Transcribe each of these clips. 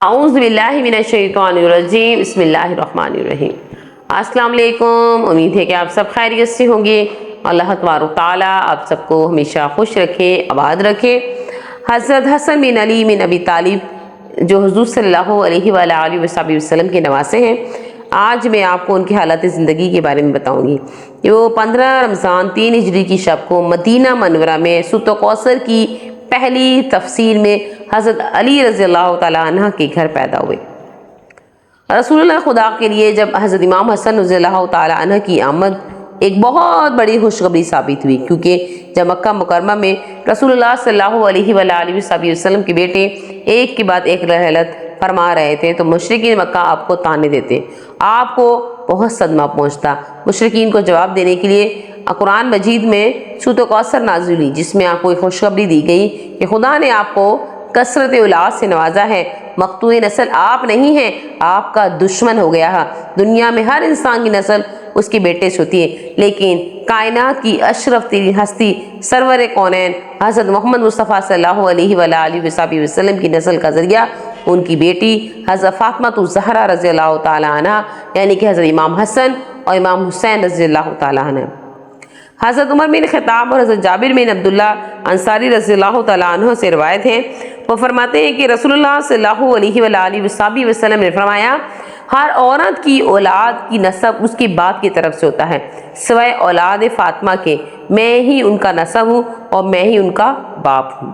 اعوذ باللہ من الشیطان الرجیم بسم اللہ الرحمن الرحیم۔ السلام علیکم، امید ہے کہ آپ سب خیریت سے ہوں گے۔ اللہ تبارک و تعالیٰ آپ سب کو ہمیشہ خوش رکھے، آباد رکھے۔ حضرت حسن بن علی بن ابی طالب جو حضور صلی اللہ علیہ وآلہ وسلم کے نواسے ہیں، آج میں آپ کو ان کی حالت زندگی کے بارے میں بتاؤں گی۔ وہ 15 رمضان 3 ہجری کی شب کو مدینہ منورہ میں ست کوثر کی پہلی تفسیر میں حضرت علی رضی اللہ تعالیٰ عنہ کے گھر پیدا ہوئے۔ رسول اللہ خدا کے لیے جب حضرت امام حسن رضی اللہ تعالیٰ عنہ کی آمد ایک بہت بڑی خوشخبری ثابت ہوئی، کیونکہ جب مکہ مکرمہ میں رسول اللہ صلی اللہ علیہ وآلہ وسلم کے بیٹے ایک کے بعد ایک رحلت فرما رہے تھے تو مشرکین مکہ آپ کو طعنے دیتے، آپ کو بہت صدمہ پہنچتا۔ مشرکین کو جواب دینے کے لیے قرآن مجید میں سورۃ کوثر نازل ہوئی، جس میں آپ کو ایک خوشخبری دی گئی کہ خدا نے آپ کو کثرت اولاد سے نوازا ہے، مقطوع نسل آپ نہیں ہیں، آپ کا دشمن ہو گیا ہے۔ دنیا میں ہر انسان کی نسل اس کے بیٹے سے ہوتی ہے، لیکن کائنات کی اشرف ترین ہستی سرور کونین حضرت محمد مصطفیٰ صلی اللہ علیہ وآلہ وسلم کی نسل کا ذریعہ ان کی بیٹی حضرت فاطمہ الزہرا رضی اللہ تعالیٰ عنہ، یعنی کہ حضرت امام حسن اور امام حسین رضی اللہ تعالیٰ عنہ۔ حضرت عمر بن خطاب اور حضرت جابر بن عبداللہ انصاری رضی اللہ تعالیٰ عنہ سے روایت ہے، وہ فرماتے ہیں کہ رسول اللہ صلی اللہ علیہ وآلہ وسلم نے فرمایا، ہر عورت کی اولاد کی نسب اس کی باپ کی طرف سے ہوتا ہے سوائے اولاد فاطمہ کے، میں ہی ان کا نسب ہوں اور میں ہی ان کا باپ ہوں۔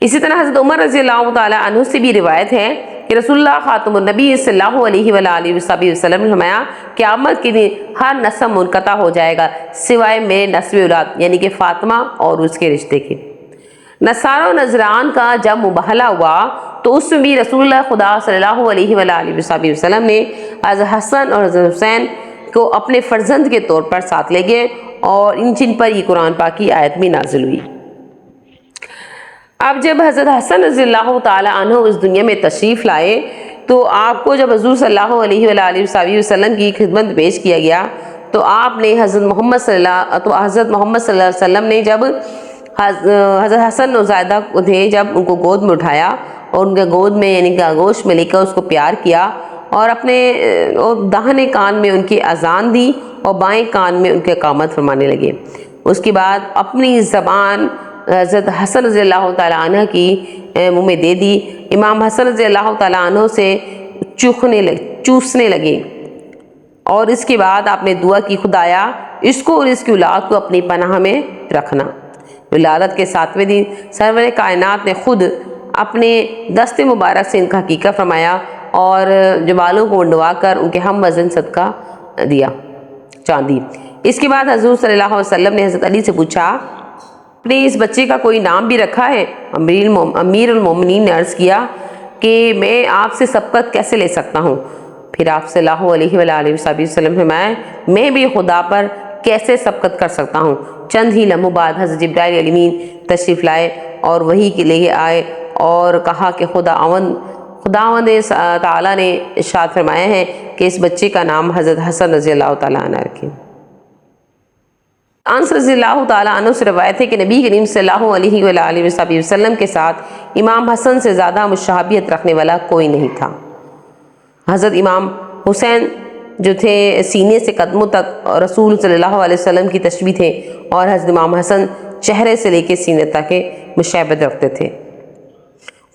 اسی طرح حضرت عمر رضی اللہ تعالیٰ عنہ سے بھی روایت ہے کہ رسول اللہ خاتم النبی صلی اللہ علیہ وآلہ وسلم نے فرمایا، قیامت کے دن ہر نسب منقطع ہو جائے گا سوائے میرے نسب اولاد، یعنی کہ فاطمہ اور اس کے رشتے کے۔ نصارہ و نجران کا جب مباہلہ ہوا تو اس میں بھی رسول اللہ خدا صلی اللہ علیہ وآلہ وسلم نے حضرت حسن اور حضرت حسین کو اپنے فرزند کے طور پر ساتھ لے گئے، اور جن پر یہ قرآن پاک کی آیت بھی نازل ہوئی۔ اب جب حضرت حسن رضی اللہ تعالیٰ عنہ اس دنیا میں تشریف لائے تو آپ کو جب حضور صلی اللہ علیہ وآلہ وسلم کی خدمت پیش کیا گیا تو آپ نے حضرت محمد صلی اللہ علیہ وسلم نے جب حضرت حسن نوزائیدہ کو تھے جب ان کو گود میں اٹھایا اور ان کے گود میں یعنی کہ آغوش میں لے کر اس کو پیار کیا، اور اپنے داہنے کان میں ان کی اذان دی اور بائیں کان میں ان کے اقامت فرمانے لگے۔ اس کے بعد اپنی زبان حضرت حسن رضی اللہ تعالیٰ عنہ کی منہ میں دے دی، امام حسن رضی اللہ تعالیٰ عنہ سے چوسنے لگے، اور اس کے بعد آپ نے دعا کی، خدایا اس کو اور اس کی اولاد کو اپنی پناہ میں رکھنا۔ ولادت کے 7ویں دن سرور کائنات نے خود اپنے دست مبارک سے ان کا حقیقہ فرمایا اور جوالوں کو منڈوا کر ان کے ہم وزن صدقہ دیا چاندی۔ اس کے بعد حضور صلی اللہ علیہ وسلم نے حضرت علی سے پوچھا، اپنے اس بچے کا کوئی نام بھی رکھا ہے؟ امیر المومنین نے عرض کیا کہ میں آپ سے سبقت کیسے لے سکتا ہوں؟ پھر آپ صلی اللہ علیہ وآلہ وسلم فرمایا، میں بھی خدا پر کیسے سبقت کر سکتا ہوں؟ چند ہی لمحوں بعد حضرت جبرائیل علیہ السلام تشریف لائے اور وحی کے لیے آئے اور کہا کہ خداوند تعالیٰ نے ارشاد فرمایا ہے کہ اس بچے کا نام حضرت حسن رضی اللہ تعالیٰ عنہ رکھیں۔ انس رضی اللہ تعالیٰ عنہ سے روایت ہے کہ نبی کریم صلی اللہ علیہ وآلہ وسلم کے ساتھ امام حسن سے زیادہ مشابہت رکھنے والا کوئی نہیں تھا۔ حضرت امام حسین جو تھے سینے سے قدموں تک رسول صلی اللہ علیہ وسلم کی تشبیہ تھے، اور حضرت امام حسن چہرے سے لے کے سینے تک مشابہت رکھتے تھے۔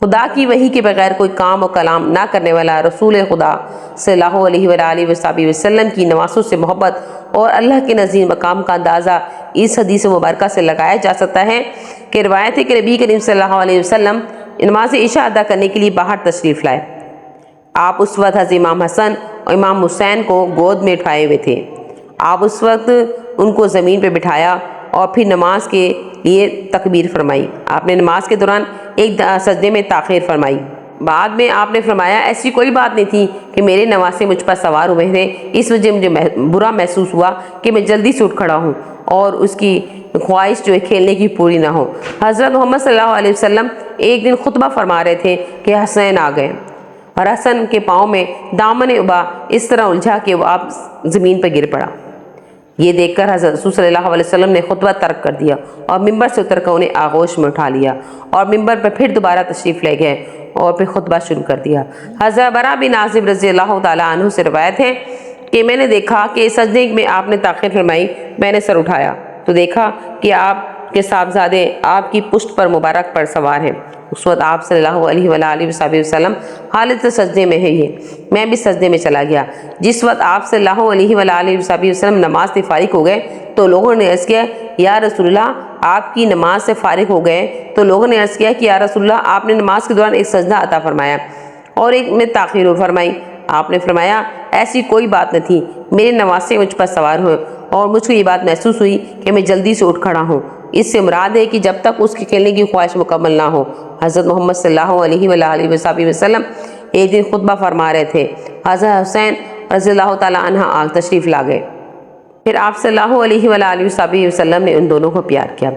خدا کی وحی کے بغیر کوئی کام و کلام نہ کرنے والا رسول خدا صلی اللہ علیہ وآلہ وسلم کی نواسوں سے محبت اور اللہ کے نزدیک مقام کا اندازہ اس حدیث مبارکہ سے لگایا جا سکتا ہے کہ روایت ہے کہ نبی کریم صلی اللہ علیہ وسلم نماز عشاء ادا کرنے کے لیے باہر تشریف لائے۔ آپ اس وقت حضرت امام حسن اور امام حسین کو گود میں اٹھائے ہوئے تھے۔ آپ اس وقت ان کو زمین پہ بٹھایا اور پھر نماز کے لیے تکبیر فرمائی۔ آپ نے نماز کے دوران ایک سجدے میں تاخیر فرمائی۔ بعد میں آپ نے فرمایا، ایسی کوئی بات نہیں تھی کہ میرے نواسے مجھ پر سوار ہوئے تھے، اس وجہ مجھے برا محسوس ہوا کہ میں جلدی سے اٹھ کھڑا ہوں اور اس کی خواہش جو ہے کھیلنے کی پوری نہ ہو۔ حضرت محمد صلی اللہ علیہ وسلم ایک دن خطبہ فرما رہے تھے کہ حسین آ گئے، اور حسن کے پاؤں میں دامن ابا اس طرح الجھا کہ وہ آپ زمین پر گر پڑا۔ یہ دیکھ کر حضرت رسول صلی اللہ علیہ وسلم نے خطبہ ترک کر دیا اور ممبر سے اتر کر انہیں آغوش میں اٹھا لیا اور ممبر پر پھر دوبارہ تشریف لے گئے اور پھر خطبہ شروع کر دیا۔ حضرت برا بن عازب رضی اللہ تعالیٰ عنہ سے روایت ہے کہ میں نے دیکھا کہ سجدے میں آپ نے تاخیر فرمائی، میں نے سر اٹھایا تو دیکھا کہ آپ کے صاحبزادے آپ کی پشت پر مبارک پر سوار ہیں۔ اس وقت آپ صلی اللہ علیہ وآلہ وسلم حالت سجدے میں ہے، میں بھی سجدے میں چلا گیا۔ جس وقت آپ صلی اللہ علیہ وآلہ وسلم نماز سے فارغ ہو گئے تو لوگوں نے عرض کیا یا رسول اللہ آپ کی نماز سے فارغ ہو گئے تو لوگوں نے عرض کیا کہ یا رسول اللہ آپ نے نماز کے دوران ایک سجدہ عطا فرمایا اور ایک میں تاخیر فرمائی۔ آپ نے فرمایا ایسی کوئی بات نہ تھی، میرے نواسے مجھ پر سوار ہوئے اور مجھ کو یہ بات محسوس ہوئی کہ میں جلدی سے اٹھ کھڑا ہوں۔ اس سے مراد ہے کہ جب تک اس کے کھیلنے کی خواہش مکمل نہ ہو۔ حضرت محمد صلی اللہ علیہ وآلہ وسلم ایک دن خطبہ فرما رہے تھے، حضرت حسین رضی اللہ تعالیٰ عنہ آگ تشریف لا گئے، پھر آپ صلی اللہ علیہ وآلہ وسلم نے ان دونوں کو پیار کیا۔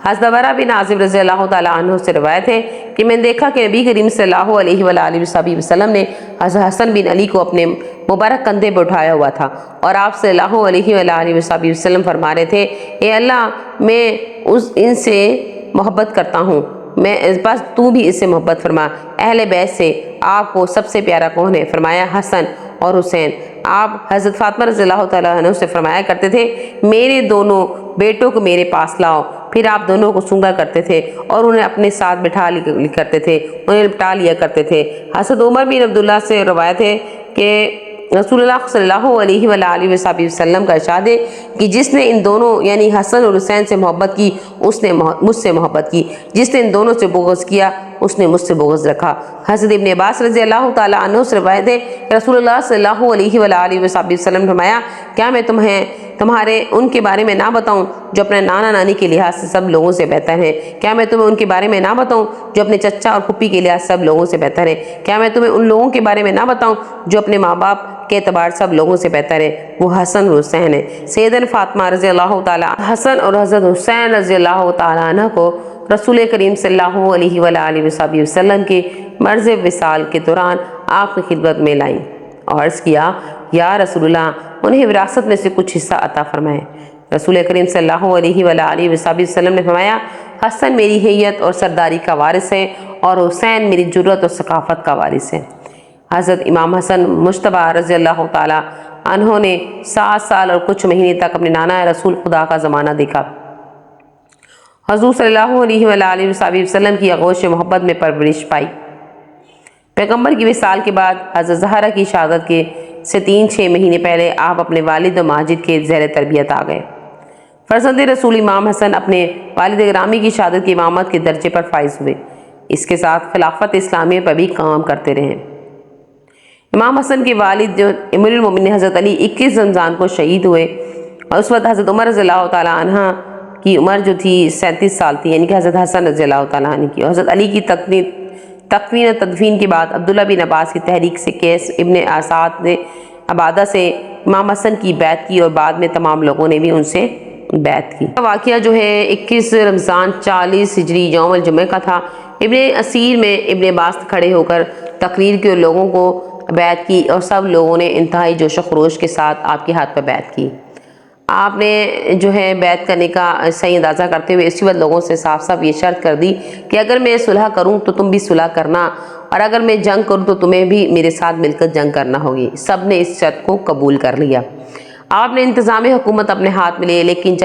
حضرت برا بن عازب رضی اللہ تعالیٰ عنہ سے روایت ہے کہ میں نے دیکھا کہ نبی کریم صلی اللہ علیہ وآلہ وسلم نے حضرت حسن بن علی کو اپنے مبارک کندھے پر اٹھایا ہوا تھا اور آپ صلی اللہ علیہ وآلہ وسلم فرما رہے تھے اے اللہ میں ان سے محبت کرتا ہوں، میں بس تو بھی اس سے محبت فرما۔ اہل بیت سے آپ کو سب سے پیارا کون ہے؟ فرمایا حسن اور حسین۔ آپ حضرت فاطمہ رضی اللہ تعالیٰ عنہ سے فرمایا کرتے تھے میرے دونوں بیٹوں کو میرے پاس لاؤ، پھر آپ دونوں کو سونگا کرتے تھے اور انہیں اپنے ساتھ بٹھا لی کرتے تھے، انہیں لپٹا لیا کرتے تھے۔ حضرت عمر بن عبداللہ سے روایت ہے کہ رسول اللہ صلی اللہ علیہ وآلہ وسلم کا ارشاد ہے کہ جس نے ان دونوں یعنی حسن اور حسین سے محبت کی اس نے مجھ سے محبت کی، جس نے ان دونوں سے بغض کیا اس نے مجھ سے بغض رکھا۔ حضرت ابن عباس رضی اللہ تعالیٰ عنہ سے روایت ہے کہ رسول اللہ صلی اللہ علیہ وآلہ وسلم فرمایا کیا میں تمہارے ان کے بارے میں نہ بتاؤں جو اپنے نانا نانی کے لحاظ سے سب لوگوں سے بہتر ہیں؟ کیا میں تمہیں ان کے بارے میں نہ بتاؤں جو اپنے چچا اور پھپھی کے لحاظ سے سب لوگوں سے بہتر ہیں؟ کیا میں تمہیں ان لوگوں کے بارے میں نہ بتاؤں جو اپنے ماں باپ کے اعتبار سب لوگوں سے بہتر ہے؟ وہ حسن اور حسین ہے۔ سیدنا فاطمہ رضی اللہ تعالیٰ حسن اور حضرت حسین رضی اللہ تعالیٰ عنہ کو رسول کریم صلی اللہ علیہ وآلہ وسلم کے مرض وصال کے دوران آپ کی خدمت میں لائیں اور عرض کیا یا رسول اللہ انہیں وراثت میں سے کچھ حصہ عطا فرمائے۔ رسول کریم صلی اللہ علیہ وآلہ وسلم نے فرمایا حسن میری حیت اور سرداری کا وارث ہے اور حسین میری جرت اور ثقافت کا وارث ہے۔ حضرت امام حسن مجتبیٰ رضی اللہ تعالیٰ عنہ نے 7 سال اور کچھ مہینے تک اپنے نانا رسول خدا کا زمانہ دیکھا۔ حضور صلی اللہ علیہ وآلہ وسلم کی آغوش محبت میں پرورش پائی۔ پیغمبر کی وصال کے بعد حضرت زہرا کی شہادت کے سے 3-6 مہینے پہلے آپ اپنے والد و ماجد کے زیر تربیت آ گئے۔ فرزند رسول امام حسن اپنے والد گرامی کی شہادت کی امامت کے درجے پر فائز ہوئے، اس کے ساتھ خلافت اسلامیہ پر بھی کام کرتے رہے۔ امام حسن کے والد جو امیر المومنین حضرت علی 21 رمضان کو شہید ہوئے اور اس وقت حضرت عمر رضی اللہ تعالیٰ عنہ کی عمر جو تھی 37 سال تھی، یعنی کہ حضرت حسن رضی اللہ تعالیٰ عنہ کی اور حضرت علی کی تکوین و تدفین کے بعد عبداللہ بن عباس کی تحریک سے قیس ابن اسعد نے عبادہ سے امام حسن کی بیعت کی اور بعد میں تمام لوگوں نے بھی ان سے بیعت کی۔ واقعہ جو ہے 21 رمضان 40 ہجری یوم الجمعہ کا تھا۔ ابن اسیر میں ابن عباس کھڑے ہو کر تقریر کی اور لوگوں کو بیعت کی اور سب لوگوں نے انتہائی جوش و خروش کے ساتھ آپ کے ہاتھ پر بیعت کی۔ آپ نے جو ہے بیعت کرنے کا صحیح اندازہ کرتے ہوئے اسی وقت لوگوں سے صاف صاف یہ شرط کر دی کہ اگر میں صلح کروں تو تم بھی صلح کرنا اور اگر میں جنگ کروں تو تمہیں بھی میرے ساتھ مل کر جنگ کرنا ہوگی۔ سب نے اس شرط کو قبول کر لیا۔ آپ نے انتظام حکومت اپنے ہاتھ میں لیے، لیکن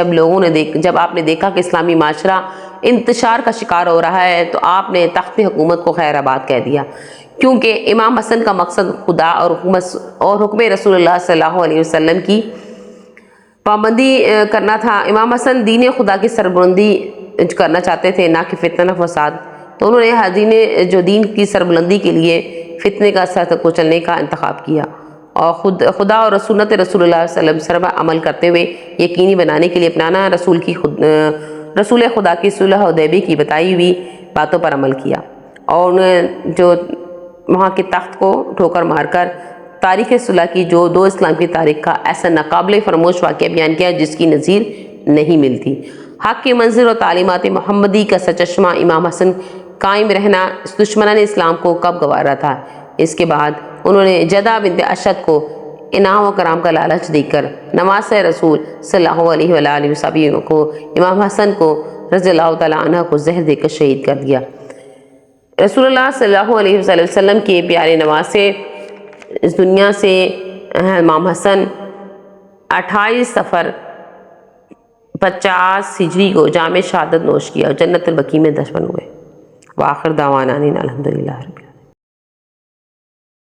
جب آپ نے دیکھا کہ اسلامی معاشرہ انتشار کا شکار ہو رہا ہے تو آپ نے تخت حکومت کو خیر آباد کہہ دیا، کیونکہ امام حسن کا مقصد خدا اور حکم رسول اللہ صلی اللہ علیہ وسلم کی پابندی کرنا تھا۔ امام حسن دین خدا کی سربلندی کرنا چاہتے تھے، نہ کہ فتنہ فساد، تو انہوں نے دین کی سربلندی کے لیے فتنے کا سر کو چلنے کا انتخاب کیا اور خدا اور سنت رسول اللہ صلی اللہ علیہ وسلم عمل کرتے ہوئے یقینی بنانے کے لیے اپنانا رسول خدا کی صلح حدیبیہ کی بتائی ہوئی باتوں پر عمل کیا اور انہیں جو وہاں کے تخت کو ٹھوکر مار کر تاریخ صلح کی جو 2 اسلام کی تاریخ کا ایسا ناقابل فراموش واقعہ بیان کیا جس کی نظیر نہیں ملتی۔ حق کے منظر اور تعلیمات محمدی کا سچشمہ امام حسن قائم رہنا دشمنان اسلام کو کب گوارا تھا۔ اس کے بعد انہوں نے جدہ بنت اشد کو انعام و کرام کا لالچ دے کر نواز رسول صلی اللہ علیہ وآلہ وسلم کو امام حسن کو رضی اللہ تعالیٰ عنہ کو زہر دے کر شہید کر دیا۔ رسول اللہ صلی اللہ علیہ وسلم کے پیارے نواسے اس دنیا سے امام حسن 28 صفر 50 ہجری کو جام شہادت نوش کیا اور جنت البقیع میں دفن ہوئے۔ وآخر دعوانا ان الحمدللہ رب العالمین۔